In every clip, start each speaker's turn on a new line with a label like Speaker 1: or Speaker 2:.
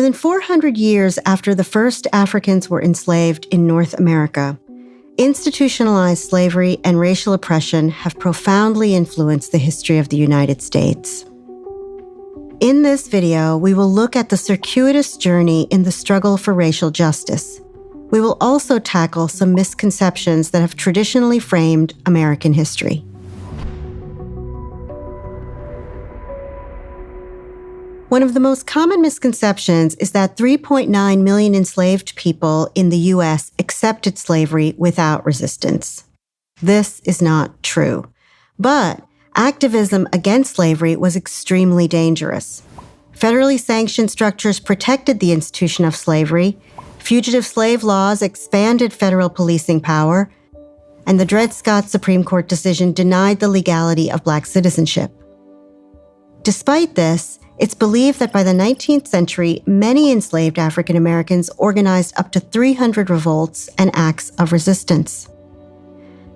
Speaker 1: than 400 years after the first Africans were enslaved in North America, institutionalized slavery and racial oppression have profoundly influenced the history of the United States. In this video, we will look at the circuitous journey in the struggle for racial justice. We will also tackle some misconceptions that have traditionally framed American history. One of the most common misconceptions is that 3.9 million enslaved people in the U.S. accepted slavery without resistance. This is not true. But activism against slavery was extremely dangerous. Federally sanctioned structures protected the institution of slavery, fugitive slave laws expanded federal policing power, and the Dred Scott Supreme Court decision denied the legality of Black citizenship. Despite this, it's believed that by the 19th century, many enslaved African Americans organized up to 300 revolts and acts of resistance.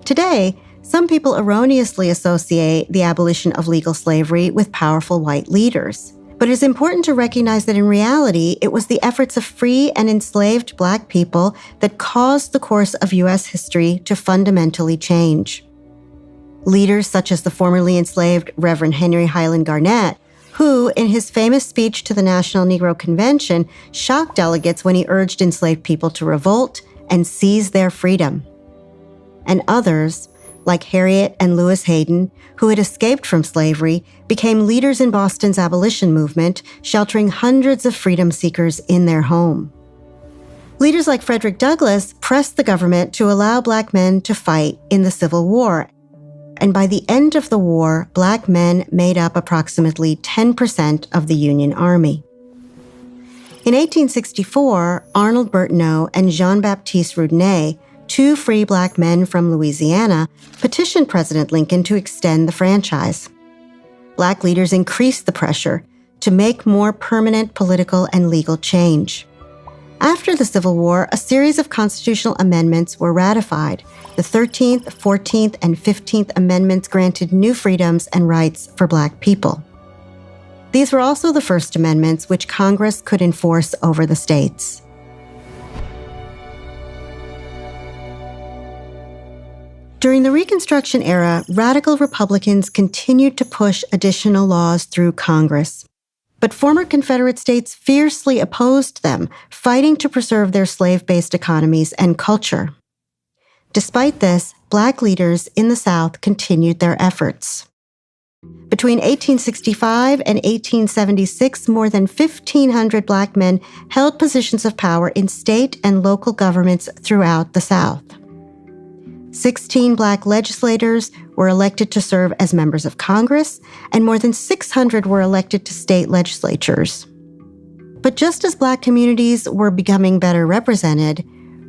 Speaker 1: Today, some people erroneously associate the abolition of legal slavery with powerful white leaders. But it is important to recognize that in reality, it was the efforts of free and enslaved Black people that caused the course of U.S. history to fundamentally change. Leaders such as the formerly enslaved Reverend Henry Highland Garnett, who, in his famous speech to the National Negro Convention, shocked delegates when he urged enslaved people to revolt and seize their freedom. And others, like Harriet and Lewis Hayden, who had escaped from slavery, became leaders in Boston's abolition movement, sheltering hundreds of freedom seekers in their home. Leaders like Frederick Douglass pressed the government to allow Black men to fight in the Civil War. And by the end of the war, Black men made up approximately 10% of the Union Army. In 1864, Arnold Bertineau and Jean-Baptiste Roudinet, two free Black men from Louisiana, petitioned President Lincoln to extend the franchise. Black leaders increased the pressure to make more permanent political and legal change. After the Civil War, a series of constitutional amendments were ratified. The 13th, 14th, and 15th Amendments granted new freedoms and rights for Black people. These were also the first amendments which Congress could enforce over the states. During the Reconstruction era, radical Republicans continued to push additional laws through Congress. But former Confederate states fiercely opposed them, fighting to preserve their slave-based economies and culture. Despite this, Black leaders in the South continued their efforts. Between 1865 and 1876, more than 1,500 Black men held positions of power in state and local governments throughout the South. 16 Black legislators were elected to serve as members of Congress, and more than 600 were elected to state legislatures. But just as Black communities were becoming better represented,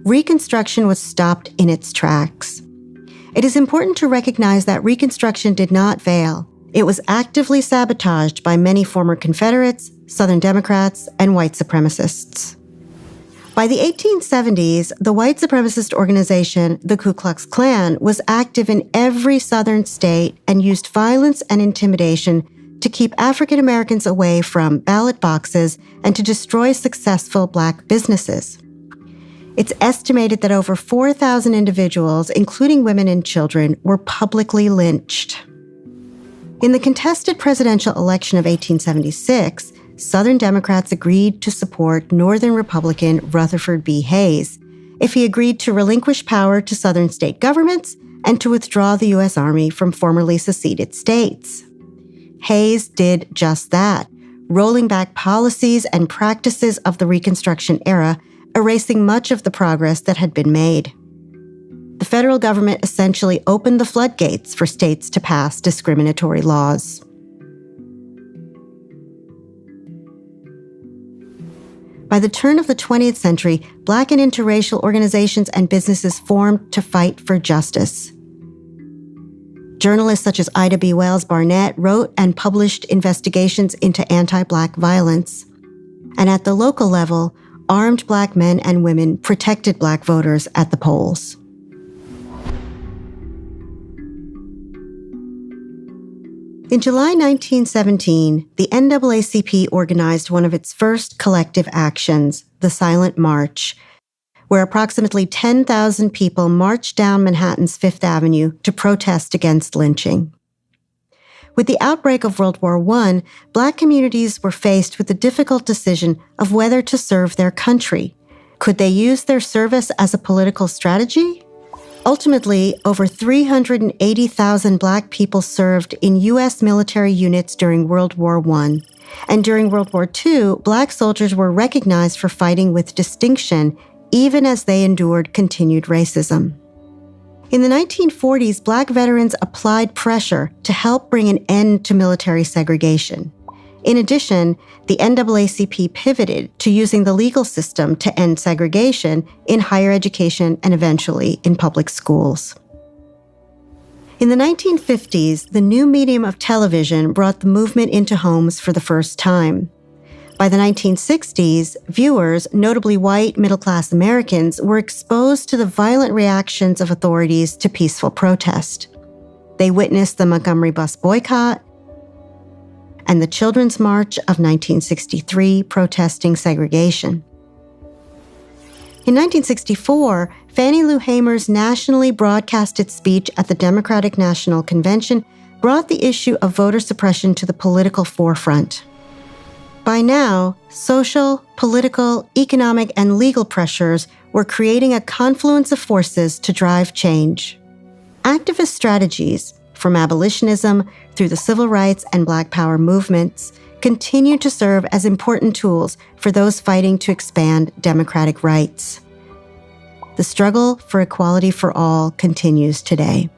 Speaker 1: Reconstruction was stopped in its tracks. It is important to recognize that Reconstruction did not fail. It was actively sabotaged by many former Confederates, Southern Democrats, and white supremacists. By the 1870s, the white supremacist organization, the Ku Klux Klan, was active in every Southern state and used violence and intimidation to keep African Americans away from ballot boxes and to destroy successful Black businesses. It's estimated that over 4,000 individuals, including women and children, were publicly lynched. In the contested presidential election of 1876, Southern Democrats agreed to support Northern Republican Rutherford B. Hayes if he agreed to relinquish power to Southern state governments and to withdraw the U.S. Army from formerly seceded states. Hayes did just that, rolling back policies and practices of the Reconstruction era, erasing much of the progress that had been made. The federal government essentially opened the floodgates for states to pass discriminatory laws. By the turn of the 20th century, Black and interracial organizations and businesses formed to fight for justice. Journalists such as Ida B. Wells Barnett wrote and published investigations into anti-Black violence. And at the local level, armed Black men and women protected Black voters at the polls. In July 1917, the NAACP organized one of its first collective actions, the Silent March, where approximately 10,000 people marched down Manhattan's Fifth Avenue to protest against lynching. With the outbreak of World War I, Black communities were faced with the difficult decision of whether to serve their country. Could they use their service as a political strategy? Ultimately, over 380,000 Black people served in U.S. military units during World War I. And during World War II, Black soldiers were recognized for fighting with distinction, even as they endured continued racism. In the 1940s, Black veterans applied pressure to help bring an end to military segregation. In addition, the NAACP pivoted to using the legal system to end segregation in higher education and eventually in public schools. In the 1950s, the new medium of television brought the movement into homes for the first time. By the 1960s, viewers, notably white middle-class Americans, were exposed to the violent reactions of authorities to peaceful protest. They witnessed the Montgomery bus boycott and the Children's March of 1963 protesting segregation. In 1964, Fannie Lou Hamer's nationally broadcasted speech at the Democratic National Convention brought the issue of voter suppression to the political forefront. By now, social, political, economic, and legal pressures were creating a confluence of forces to drive change. Activist strategies, from abolitionism through the civil rights and Black Power movements, continue to serve as important tools for those fighting to expand democratic rights. The struggle for equality for all continues today.